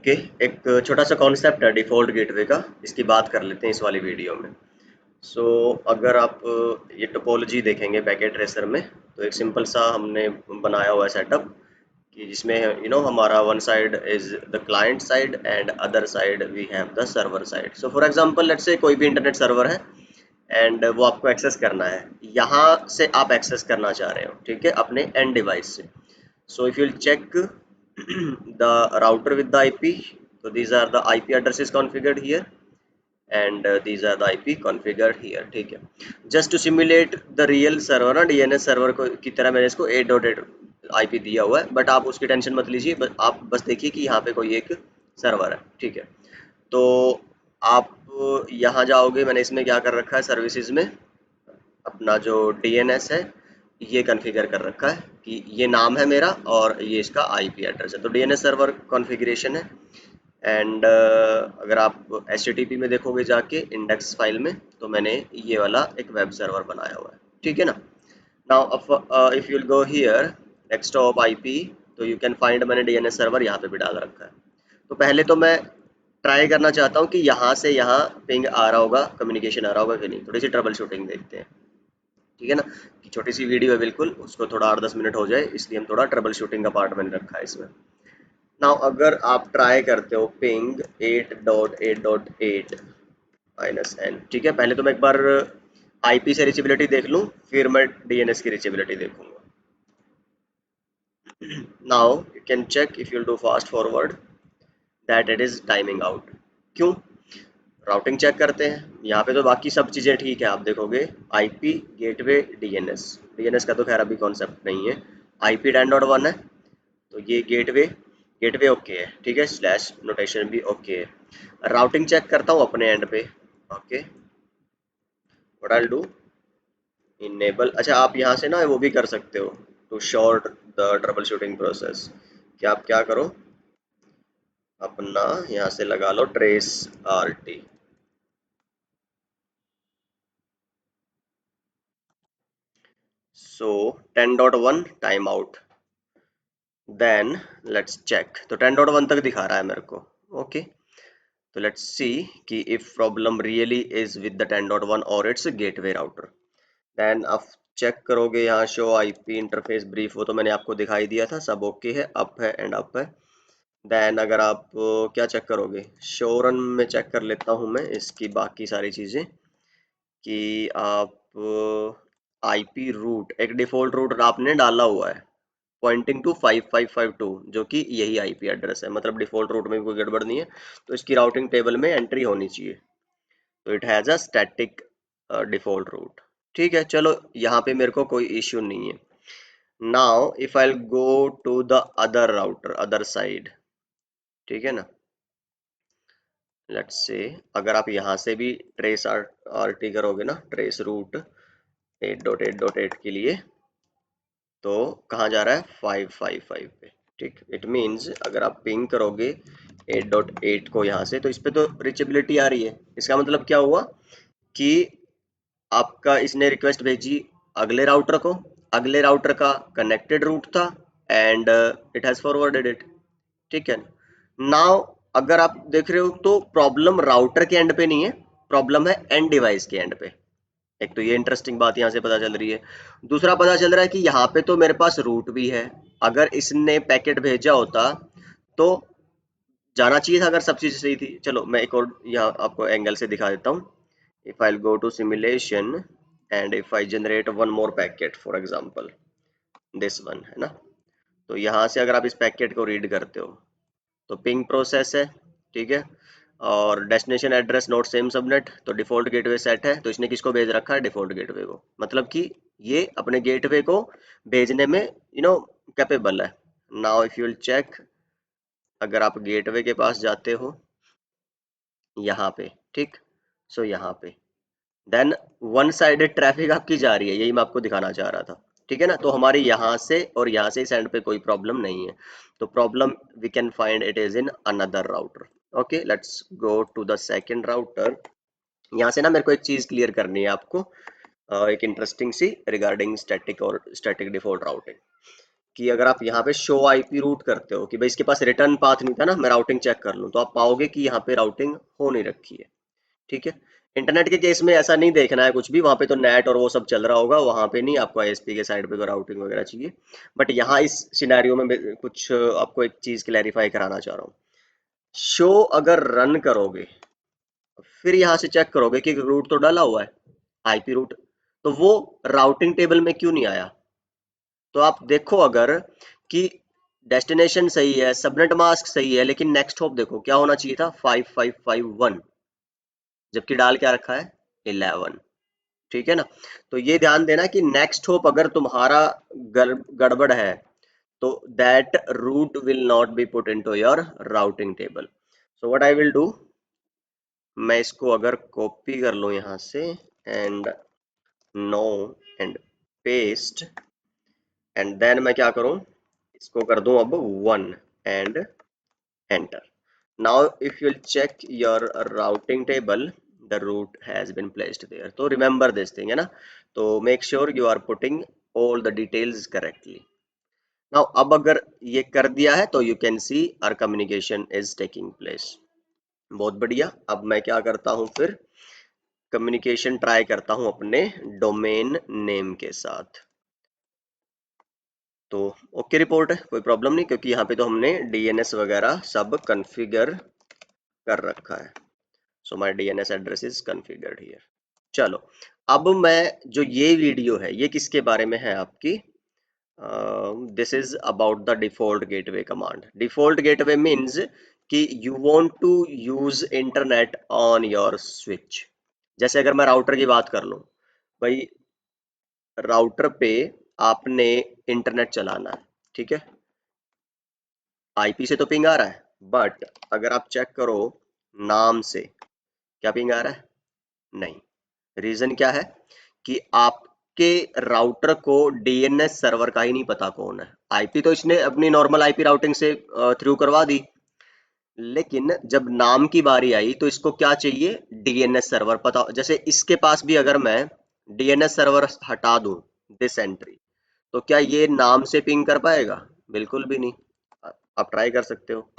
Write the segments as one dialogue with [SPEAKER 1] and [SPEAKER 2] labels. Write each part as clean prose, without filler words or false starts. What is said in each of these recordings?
[SPEAKER 1] Okay, एक छोटा सा कॉन्सेप्ट है डिफ़ॉल्ट गेटवे का, इसकी बात कर लेते हैं इस वाली वीडियो में। सो अगर आप ये टोपोलॉजी देखेंगे पैकेट ट्रेसर में, तो एक सिंपल सा हमने बनाया हुआ है सेटअप कि जिसमें हमारा one side is the client side and other side we have the server side. So for example let's say कोई भी इंटरनेट सर्वर है एंड वो आपको एक्सेस करना है, यहाँ से आप एक्सेस करना चाह रहे हो, ठीक है, अपने एंड डिवाइस से। So if you'll check the router with the IP, so these are the IP addresses configured here and these are the IP configured here, ठीक है। Just to simulate the real server ना, DNS server को की तरह मैंने इसको 8.8 IP दिया हुआ है, बट आप उसकी टेंशन मत लीजिए, बस आप बस देखिए कि यहाँ पे कोई एक सर्वर है, ठीक है। तो आप यहाँ जाओगे, मैंने इसमें क्या कर रखा है सर्विसेज में, अपना जो DNS है ये कॉन्फ़िगर कर रखा है कि ये नाम है मेरा और ये इसका IP एड्रेस है। तो DNS सर्वर कॉन्फ़िगरेशन है एंड अगर आप HTTP में देखोगे जाके इंडेक्स फाइल में, तो मैंने ये वाला एक वेब सर्वर बनाया हुआ है, ठीक है ना। Now if you go here desktop IP, तो यू कैन फाइंड मैंने DNS सर्वर यहाँ पे भी डाल रखा है। तो पहले तो मैं ट्राई करना चाहता हूँ कि यहाँ से यहाँ पिंग आ रहा होगा, कम्युनिकेशन आ रहा होगा कि नहीं। थोड़ी सी ट्रबल शूटिंग देखते हैं, ठीक है ना, कि छोटी सी वीडियो है बिल्कुल, उसको थोड़ा 8-10 मिनट हो जाए, इसलिए हम थोड़ा ट्रबल शूटिंग का पार्ट मैंने रखा है इसमें। नाउ अगर आप ट्राई करते हो पिंग 8.8.8 -n, ठीक है, पहले तो मैं एक बार IP से रीचेबिलिटी देख लूँ, फिर मैं DNS की रीचेबिलिटी देखूंगा। Now you can check if you'll do fast forward that it is timing out. क्यों? राउटिंग चेक करते हैं, यहाँ पे तो बाकी सब चीज़ें ठीक है, आप देखोगे IP गेटवे DNS का तो खैर अभी कॉन्सेप्ट नहीं है, IP 10.1 है, तो ये गेटवे गेटवे ओके है, ठीक है, स्लैश नोटेशन भी ओके है। राउटिंग चेक करता हूँ अपने एंड पे, okay, what I will do, enable. अच्छा, आप यहाँ से ना वो भी कर सकते हो to sort the troubleshooting process, कि आप क्या करो, अपना यहाँ से लगा लो trace RT। So 10.1 time out, then let's check, तो 10.1 तक दिखा रहा है मेरे को, ओके। तो लेट्स सी कि if problem really is with the 10.1 और इट्स गेटवे राउटर। देन आप चेक करोगे यहाँ शो IP इंटरफेस ब्रीफ, वो तो मैंने आपको दिखाई दिया था, सब ओके है, अप है एंड अप है। देन अगर आप क्या चेक करोगे, शो रन में चेक कर लेता हूँ मैं इसकी बाकी सारी चीज़ें, कि आप IP रूट, एक डिफ़ॉल्ट रूट आपने डाला हुआ है पॉइंटिंग टू 5552, जो कि यही IP एड्रेस है, मतलब डिफ़ॉल्ट रूट में भी कोई गड़बड़ नहीं है, तो इसकी राउटिंग टेबल में एंट्री होनी चाहिए। तो it has a static default route, ठीक है, चलो यहाँ पे मेरे को कोई इश्यू नहीं है। Now if I go to the other router, other side, ठीक है ना, लेट्स से अगर आप यहाँ से भी ट्रेस RT करोगे ना, ट्रेस रूट 8.8.8 के लिए, तो कहाँ जा रहा है 555 पे, ठीक। इट मीन्स अगर आप पिंग करोगे 8.8 को यहाँ से, तो इस पे तो रीचेबिलिटी आ रही है, इसका मतलब क्या हुआ कि आपका इसने रिक्वेस्ट भेजी अगले राउटर को, अगले राउटर का कनेक्टेड रूट था and it has forwarded it, ठीक है। नाउ अगर आप देख रहे हो तो प्रॉब्लम राउटर के एंड पे नहीं है, प्रॉब्लम है एंड डिवाइस के एंड पे। एक तो ये इंटरेस्टिंग बात यहाँ से पता चल रही है। दूसरा पता चल रहा है कि यहाँ पे तो मेरे पास रूट भी है, अगर इसने पैकेट भेजा होता तो जाना चाहिए था, अगर सब चीज़ सही थी। चलो मैं एक और यहाँ आपको एंगल से दिखा देता हूँ। If I go to simulation and if I generate one more packet, for example this one, है ना, तो यहाँ से अगर आप इस पैकेट को रीड करते हो तो पिंग प्रोसेस है, ठीक है, और destination address note same subnet, तो डिफॉल्ट गेटवे सेट है, तो इसने किसको भेज रखा है, डिफॉल्ट गेटवे को, मतलब कि ये अपने गेटवे को भेजने में कैपेबल है। Now if you will check, अगर आप गेटवे के पास जाते हो यहाँ पे, ठीक, सो यहाँ पे देन वन साइडेड ट्रैफिक आपकी जा रही है, यही मैं आपको दिखाना चाह रहा था, ठीक है ना। तो हमारी यहाँ से और यहाँ से इस एंड पे कोई प्रॉब्लम नहीं है, तो problem we can find it is in another router. Okay, let's go to the second router. यहाँ से ना मेरे को एक चीज क्लियर करनी है आपको, एक इंटरेस्टिंग सी रिगार्डिंग स्टैटिक और स्टैटिक डिफॉल्ट राउटिंग। कि अगर आप यहाँ पे शो आईपी रूट करते हो कि भाई इसके पास रिटर्न पाथ नहीं था ना, मैं राउटिंग चेक कर लूँ, तो आप पाओगे कि यहाँ पे राउटिंग हो नहीं रखी है। ठीक है, इंटरनेट के केस में ऐसा नहीं देखना है कुछ भी, वहां पे तो नेट और वो सब चल रहा होगा, वहां पे नहीं, आपको आईएसपी के साइड पे तो राउटिंग वगैरह चाहिए। बट यहाँ इस सिनेरियो में मैं कुछ आपको एक चीज क्लैरिफाई कराना चाह रहा हूँ। शो अगर रन करोगे, फिर यहाँ से चेक करोगे कि रूट तो डाला हुआ है, आईपी रूट, तो वो राउटिंग टेबल में क्यों नहीं आया? तो आप देखो अगर कि डेस्टिनेशन सही है, सबनेट मास्क सही है, लेकिन नेक्स्ट होप देखो क्या होना चाहिए था, 5551, जबकि डाल क्या रखा है, 11। ठीक है ना? तो ये ध्यान देना कि नेक्स्ट होप अगर तुम्हारा गड़बड़ है, तो that route will not be put into your routing table. So what I will do, मैं इसको अगर कॉपी कर लूं यहां से, and no, and paste, and then मैं क्या करूं, इसको कर दूं अब 1 and enter. Now if you'll check your routing table, the route has been placed there. तो remember this thing है ना, तो make sure you are putting all the details correctly. Now अब अगर ये कर दिया है तो you can see our communication is taking place. बहुत बढ़िया। अब मैं क्या करता हूँ, फिर कम्युनिकेशन ट्राई करता हूँ अपने डोमेन नेम के साथ। तो ओके रिपोर्ट है, कोई प्रॉब्लम नहीं, क्योंकि यहाँ पे तो हमने डीएनएस वगैरह सब कॉन्फ़िगर कर रखा है। So my DNS address is configured here. चलो, अब मैं जो ये वीडियो है ये किसके बारे में है आपकी, this is about the default gateway command. Default gateway means कि you want to use internet on your switch. जैसे अगर मैं राउटर की बात कर लूं, भाई राउटर पे आपने इंटरनेट चलाना है, ठीक है, आईपी से तो पिंग आ रहा है, बट अगर आप चेक करो नाम से, क्या पिंग आ रहा है, नहीं। रीजन क्या है कि आपके राउटर को डीएनएस सर्वर का ही नहीं पता कौन है। आईपी तो इसने अपनी नॉर्मल आईपी राउटिंग से थ्रू करवा दी, लेकिन जब नाम की बारी आई तो इसको क्या चाहिए, डीएनएस सर्वर पता। जैसे इसके पास भी अगर मैं डीएनएस सर्वर हटा दूं, दिस एंट्री, तो क्या ये नाम से पिंग कर पाएगा? बिल्कुल भी नहीं। आप ट्राई कर सकते हो,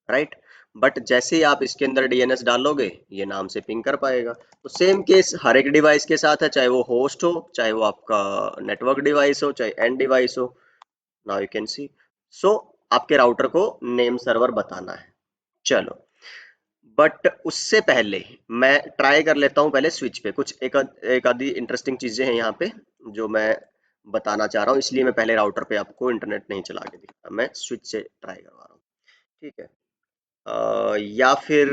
[SPEAKER 1] राइट। बट जैसे ही आप इसके अंदर डीएनएस डालोगे, ये नाम से पिंग कर पाएगा। तो सेम केस हर एक डिवाइस के साथ है, चाहे वो होस्ट हो, चाहे वो आपका नेटवर्क डिवाइस हो, चाहे एंड डिवाइस हो। नाउ यू कैन सी, सो आपके राउटर को नेम सर्वर बताना है। चलो, बट उससे पहले मैं ट्राई कर लेता हूँ पहले स्विच पे, कुछ एक आधी इंटरेस्टिंग चीजें हैं यहाँ पे जो मैं बताना चाह रहा हूँ, इसलिए मैं पहले राउटर पे आपको इंटरनेट नहीं चला के दिखा, मैं स्विच से ट्राई करवा रहा हूँ। ठीक है, या फिर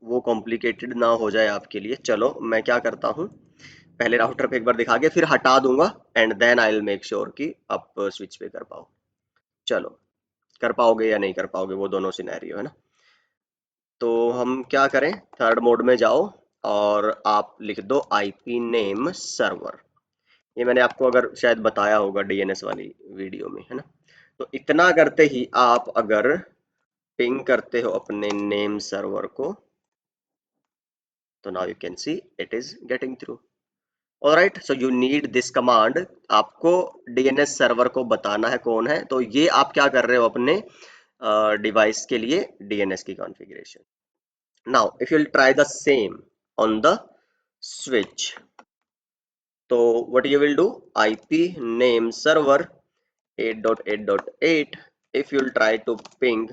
[SPEAKER 1] वो कॉम्प्लिकेटेड ना हो जाए आपके लिए। चलो मैं क्या करता हूँ, पहले राउटर पे एक बार दिखा के फिर हटा दूंगा, and then I will make sure कि आप स्विच पे कर पाओ। चलो, कर पाओगे या नहीं कर पाओगे वो दोनों सिनेरियो है ना। तो हम क्या करें, थर्ड मोड में जाओ और आप लिख दो आईपी नेम सर्वर। ये मैंने आपको अगर शायद बताया होगा डीएनएस वाली वीडियो में, है ना। तो इतना करते ही आप अगर पिंग करते हो अपने नेम सर्वर को, तो now you can see it is getting through. Alright, so you need this command। आपको डीएनएस सर्वर को बताना है कौन है, तो ये आप क्या कर रहे हो अपने डिवाइस के लिए डीएनएस की configuration. Now if you'll try the same on the switch, तो what you will do, IP name server 8.8.8, if you'll try to ping।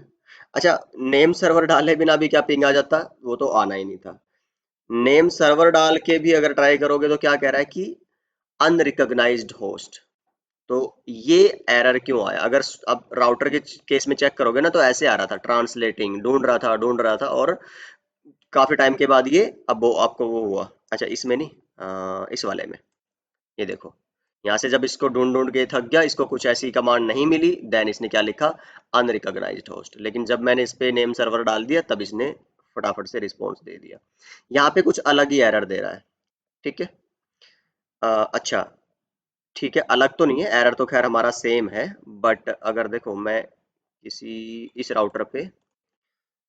[SPEAKER 1] अच्छा, नेम सर्वर डाले बिना भी क्या पिंग आ जाता, वो तो आना ही नहीं था। नेम सर्वर डाल के भी अगर ट्राई करोगे तो क्या कह रहा है कि अनरिकॉग्नाइज्ड होस्ट। तो ये एरर क्यों आया, अगर अब राउटर के केस में चेक करोगे ना, तो ऐसे आ रहा था, ट्रांसलेटिंग, ढूंढ रहा था और काफी टाइम के बाद ये अब वो आपको वो हुआ। अच्छा, इसमें नहीं, इस वाले में ये देखो, यहाँ से जब इसको ढूंढ ढूंढ के थक गया, इसको कुछ ऐसी कमांड नहीं मिली, देन इसने क्या लिखा, अनरिकॉग्नाइज्ड होस्ट। लेकिन जब मैंने इस पे नेम सर्वर डाल दिया, तब इसने फटाफट से रिस्पॉन्स दे दिया। यहाँ पे कुछ अलग ही एरर दे रहा है। ठीक है, अच्छा, ठीक है, अलग तो नहीं है, एरर तो खैर हमारा सेम है। बट अगर देखो मैं किसी इस राउटर पे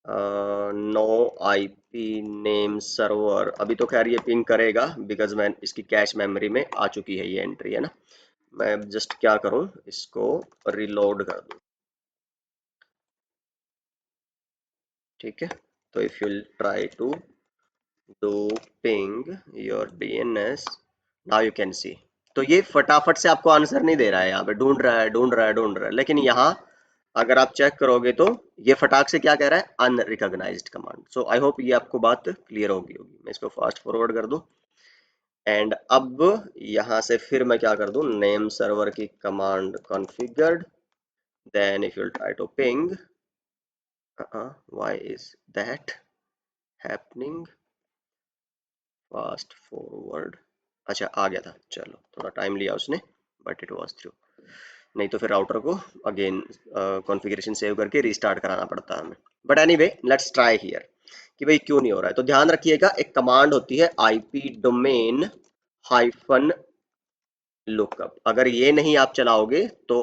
[SPEAKER 1] नो आईपी नेम सर्वर, अभी तो खैर ये पिंग करेगा बिकॉज मैं इसकी कैश मेमोरी में आ चुकी है ये एंट्री, है ना। मैं जस्ट क्या करूं, इसको रिलोड कर दूं, ठीक है। तो if you try to do ping your DNS, now you can see, तो ये फटाफट से आपको आंसर नहीं दे रहा है, यहाँ पे ढूंढ रहा है ढूंढ रहा है ढूंढ रहा है, लेकिन यहाँ अगर आप चेक करोगे तो ये फटाक से क्या कह रहा है, unrecognised command. So I hope ये आपको बात क्लियर होगी। मैं इसको फास्ट फॉरवर्ड कर दूं एंड अब यहाँ से फिर मैं क्या कर दूं, नेम सर्वर की command configured, then if you try to ping, why is that happening, fast forward, अच्छा आ गया था, चलो थोड़ा टाइम लिया उसने, बट इट वाज थ्रू। नहीं तो फिर राउटर को अगेन कॉन्फ़िगरेशन सेव करके रीस्टार्ट कराना पड़ता है हमें। But anyway let's try here कि भाई क्यों नहीं हो रहा है। तो ध्यान रखिएगा, एक कमांड होती है आईपी डोमेन हाइफन लुकअप, अगर ये नहीं आप चलाओगे तो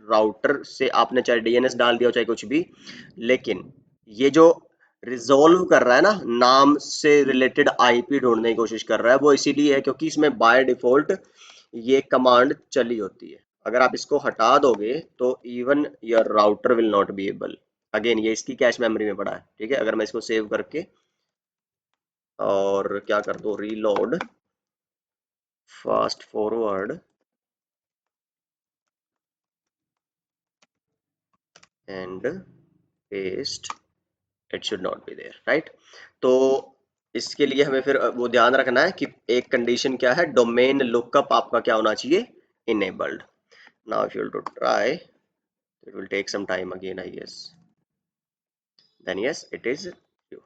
[SPEAKER 1] राउटर से आपने चाहे डीएनएस डाल दिया हो चाहे कुछ भी, लेकिन ये जो रिजोल्व कर रहा है ना, नाम से रिलेटेड आईपी ढूंढने की कोशिश कर रहा है, वो इसीलिए है क्योंकि इसमें बाय डिफॉल्ट ये कमांड चली होती है। अगर आप इसको हटा दोगे तो even your router will not be able, again ये इसकी कैश मेमोरी में पड़ा है, ठीक है। अगर मैं इसको सेव करके और क्या कर दो, reload, fast forward and paste, it should not be there, right. तो इसके लिए हमें फिर वो ध्यान रखना है कि एक कंडीशन क्या है, डोमेन लुकअप आपका क्या होना चाहिए, enabled. Now if you to try, it will take some time again I guess, then yes it is true.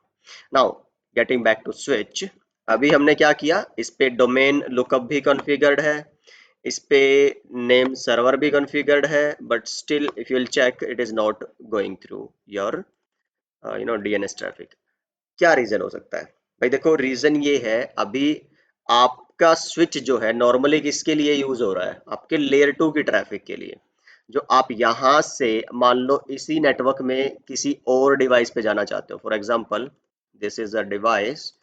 [SPEAKER 1] Now getting back to switch, अभी हमने क्या किया, इस पे डोमेन लुकअप भी कॉन्फ़िगर्ड है, इस पे नेम सर्वर भी कॉन्फ़िगर्ड है, but still if you will check it is not going through your DNS traffic. क्या रीजन हो सकता है भाई, देखो रीजन ये है, अभी आपका स्विच जो है नॉर्मली किसके लिए यूज हो रहा है, आपके लेयर 2 की ट्रैफिक के लिए। जो आप यहां से मान लो इसी नेटवर्क में किसी और डिवाइस पे जाना चाहते हो, for example this is a device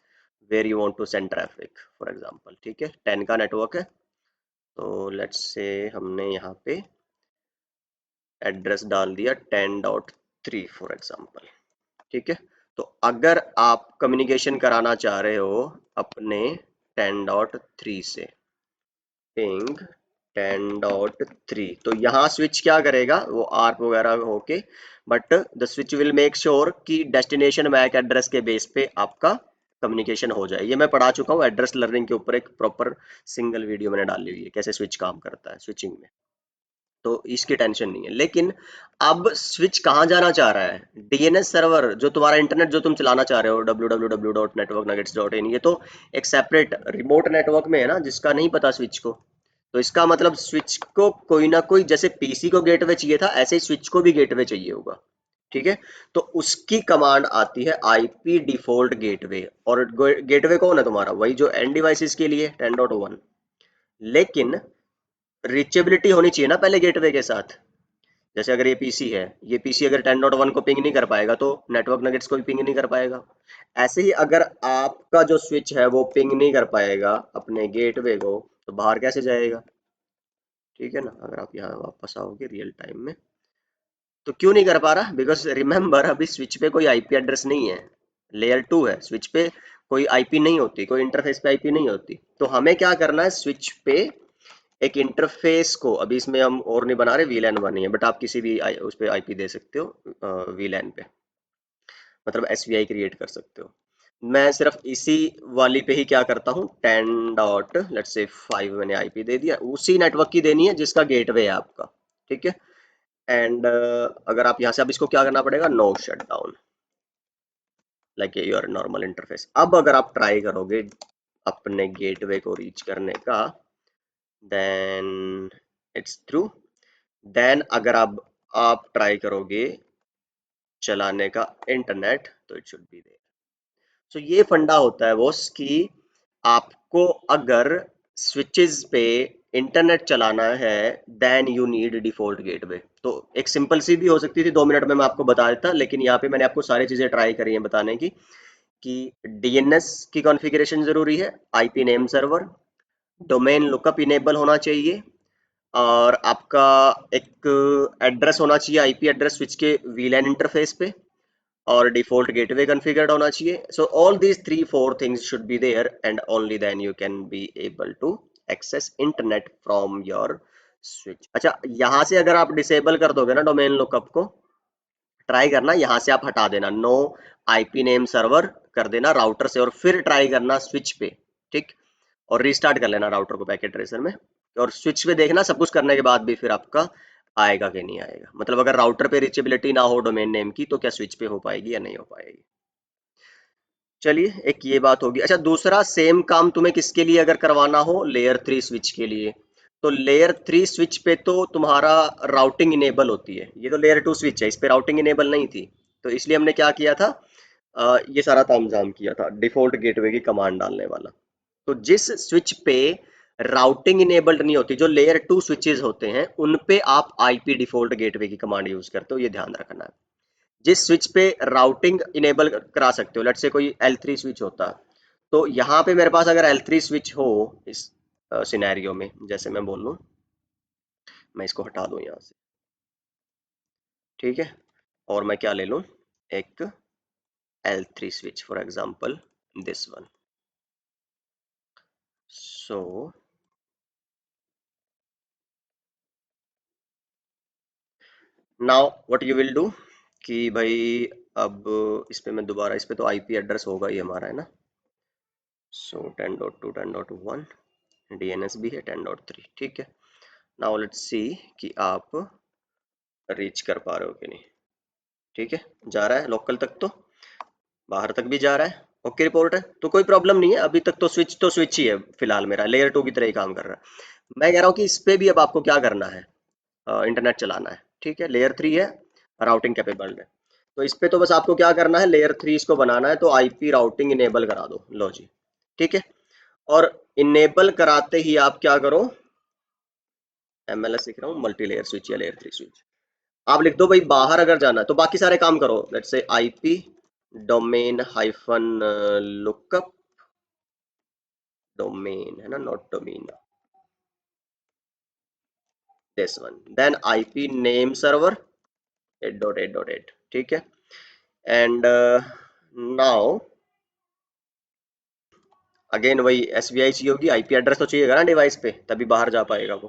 [SPEAKER 1] where you want to send traffic, for example, ठीक है, 10 का नेटवर्क है। तो लेट्स से हमने यहाँ पे एड्रेस डाल दिया 10.3 फॉर एग्जांपल, ठीक है। तो अगर आप कम्युनिकेशन कराना चाह रहे हो अपने 10.3 से, पिंग 10.3, तो यहाँ स्विच क्या करेगा, वो आर्प वगैरह होके, but the switch will make sure कि डेस्टिनेशन मैक एड्रेस के बेस पे आपका कम्युनिकेशन हो जाए। ये मैं पढ़ा चुका हूँ एड्रेस लर्निंग के ऊपर, एक प्रॉपर सिंगल वीडियो मैंने डाली हुई है कैसे स्विच काम करता है स्विचिंग में, तो इसकी टेंशन नहीं है। लेकिन अब स्विच कहाँ जाना चाह रहा है, डीएनएस सर्वर, जो तुम्हारा इंटरनेट जो तुम चलाना चाह रहे हो www.networknuggets.in, ये तो एक सेपरेट रिमोट नेटवर्क में है ना, जिसका नहीं पता स्विच को। तो इसका मतलब स्विच को कोई ना कोई, जैसे पीसी को गेटवे चाहिए था ऐसे ही स्विच को भी गेटवे चाहिए होगा, ठीक है। तो उसकी कमांड आती है आईपी डिफॉल्ट गेटवे, और गेटवे कौन है तुम्हारा, वही जो एंड डिवाइसेस के लिए 10.1, लेकिन रीचेबिलिटी होनी चाहिए ना पहले गेटवे के साथ। जैसे अगर ये पीसी है, ये पीसी अगर 10.1 को पिंग नहीं कर पाएगा तो नेटवर्क नगेट्स को भी पिंग नहीं कर पाएगा। ऐसे ही अगर आपका जो स्विच है वो पिंग नहीं कर पाएगा अपने गेटवे को, तो बाहर कैसे जाएगा, ठीक है ना। अगर आप यहाँ वापस आओगे रियल टाइम में, तो क्यों नहीं कर पा रहा, बिकॉज रिमेंबर अभी स्विच पे कोई आईपी एड्रेस नहीं है, लेयर 2 है, स्विच पे कोई आईपी नहीं होती, कोई इंटरफेस पे आईपी नहीं होती। तो हमें क्या करना है, स्विच पे एक इंटरफेस को, अभी इसमें हम और नहीं बना रहे, वीलैन बनी है, बट आप किसी भी उस पर आईपी दे सकते हो वीलैन पे, मतलब एसवीआई क्रिएट कर सकते हो। मैं सिर्फ इसी वाली पे ही क्या करता हूँ, 10.5 मैंने आईपी दे दिया, उसी नेटवर्क की देनी है जिसका गेटवे है आपका, ठीक है। एंड अगर आप यहाँ से, अब इसको क्या करना पड़ेगा, no shut down, like your normal interface. अब अगर आप ट्राई करोगे अपने गेटवे को रीच करने का, देन इट्स थ्रू। देन अगर आप ट्राई करोगे चलाने का इंटरनेट, तो इट शुड बी देयर। सो ये फंडा होता है बॉस कि आपको अगर स्विचेस पे इंटरनेट चलाना है, then you need default gateway. तो एक सिंपल सी भी हो सकती थी, 2 मिनट में मैं आपको बता देता, लेकिन यहाँ पे मैंने आपको सारी चीजें ट्राई करी हैं बताने की, कि डीएनएस की कॉन्फ़िगरेशन जरूरी है, IP name server, domain lookup enable होना चाहिए, और आपका एक एड्रेस होना चाहिए, आईपी एड्रेस स्विच के वीलैन इंटरफेस पे, और डिफॉल्ट गेटवे कॉन्फ़िगर्ड होना चाहिए. So all these 3-4 things should be there and only then you can be able to access internet from your switch. अच्छा, यहाँ से अगर आप डिसेबल कर दोगे ना डोमेन लुकअप को, ट्राई करना यहाँ से आप हटा देना, नो आईपी नेम सर्वर कर देना राउटर से, और फिर ट्राई करना स्विच पे. ठीक, और रीस्टार्ट कर लेना राउटर को पैकेट ट्रेसर में, और स्विच पे देखना सब कुछ करने के बाद भी फिर आपका आएगा कि नहीं आएगा. मतलब अगर राउटर पे रीचेबिलिटी ना हो डोमेन नेम की, तो क्या स्विच पे हो पाएगी या नहीं हो पाएगी. चलिए, एक ये बात होगी. अच्छा, दूसरा सेम काम तुम्हें किसके लिए अगर करवाना हो, लेयर 3 स्विच के लिए, तो लेयर 3 स्विच पे तो तुम्हारा राउटिंग इनेबल होती है. ये तो लेयर 2 स्विच है, इस पे राउटिंग इनेबल नहीं थी, तो इसलिए हमने क्या किया था, ये सारा तामझाम किया था डिफॉल्ट गेटवे की कमांड डालने वाला. तो जिस स्विच पे राउटिंग इनेबल्ड नहीं होती, जो लेयर 2 स्विचेस होते हैं, उन पे आप आईपी डिफॉल्ट गेटवे की कमांड यूज करते हो, ये ध्यान रखना है. जिस स्विच पे राउटिंग इनेबल करा सकते हो, लेट्स से कोई L3 स्विच होता, तो यहाँ पे मेरे पास अगर L3 स्विच हो इस सिनेरियो में, जैसे मैं बोल लूँ, मैं इसको हटा दूं यहाँ से, ठीक है, और मैं क्या ले लूँ, एक L3 switch for example this one. So now what you will do कि भाई, अब इस पे मैं दोबारा, इस पे तो आईपी एड्रेस होगा ही हमारा, है ना. सो 10.2 10.1 डीएनएस भी है 10.3, ठीक है. नाउ लेट्स सी कि आप रीच कर पा रहे हो कि नहीं. ठीक है, जा रहा है लोकल तक, तो बाहर तक भी जा रहा है, ओके रिपोर्ट है, तो कोई प्रॉब्लम नहीं है अभी तक. तो स्विच ही है फिलहाल, मेरा लेयर 2 की तरह ही काम कर रहा है. मैं कह रहा हूँ कि इस पे भी अब आपको क्या करना है, इंटरनेट चलाना है. ठीक है, लेयर 3 है, राउटिंग कैपेबल है, तो इस पे तो बस आपको क्या करना है, लेयर 3 इसको बनाना है, तो आईपी राउटिंग इनेबल करा दो, लो जी. ठीक है, और इनेबल कराते ही आप क्या करो, एमएलएस लिख रहा हूँ, मल्टी लेयर स्विच या लेयर 3 स्विच, आप लिख दो भाई बाहर अगर जाना है, तो बाकी सारे काम करो. Let's say IP domain hyphen lookup, domain है ना, not domain, this one, then IP name server 8.8.8, ठीक है. एंड नाउ अगेन वही एसबीआई चाहिए होगी, आईपी एड्रेस तो चाहिएगा ना डिवाइस पे, तभी बाहर जा पाएगा वो.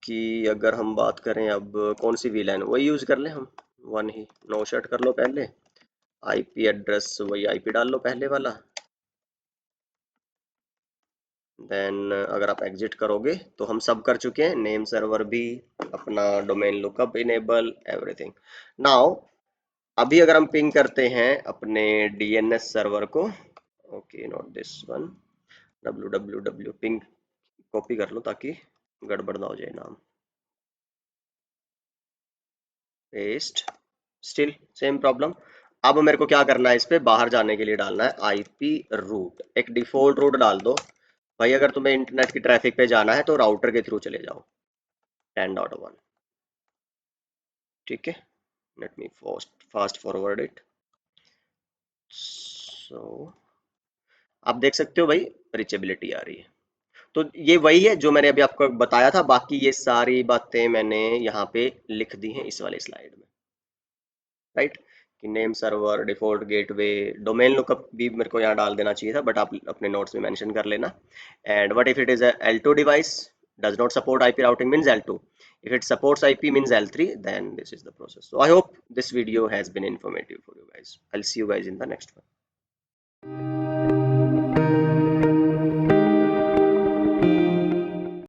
[SPEAKER 1] कि अगर हम बात करें अब कौन सी वीलैन, वही यूज कर ले हम, वन ही, नो शट कर लो पहले, आईपी एड्रेस वही आईपी डाल लो पहले वाला, देन अगर आप एग्जिट करोगे तो हम सब कर चुके हैं, नेम सर्वर भी, अपना domain lookup enable, everything. Now अभी अगर हम पिंग करते हैं अपने डीएनएस सर्वर को, okay not this one, W W W ping, copy कर लो ताकि गड़बड़ ना हो जाए नाम, पेस्ट, स्टिल सेम प्रॉब्लम. अब मेरे को क्या करना है, इस पे बाहर जाने के लिए डालना है आईपी रूट, एक डिफॉल्ट रूट डाल दो भाई. अगर तुम्हें इंटरनेट की ट्रैफिक पे जाना है तो राउटर के थ्रू चले जाओ, 10.1, ठीक है. Let me fast forward it. So आप देख सकते हो भाई, रिचेबिलिटी आ रही है. तो ये वही है जो मैंने अभी आपको बताया था, बाकी ये सारी बातें मैंने यहाँ पे लिख दी हैं इस वाले स्लाइड में, राइट. कि name server, default gateway, domain lookup भी मेरे को यहाँ डाल देना चाहिए था, बट आप अपने नोट्स में मेंशन कर लेना. And what if it is a L2 device does not support IP routing means L2. If it supports IP means L3, then this is the process. So I hope this video has been informative for you guys. I'll see you guys in the next one.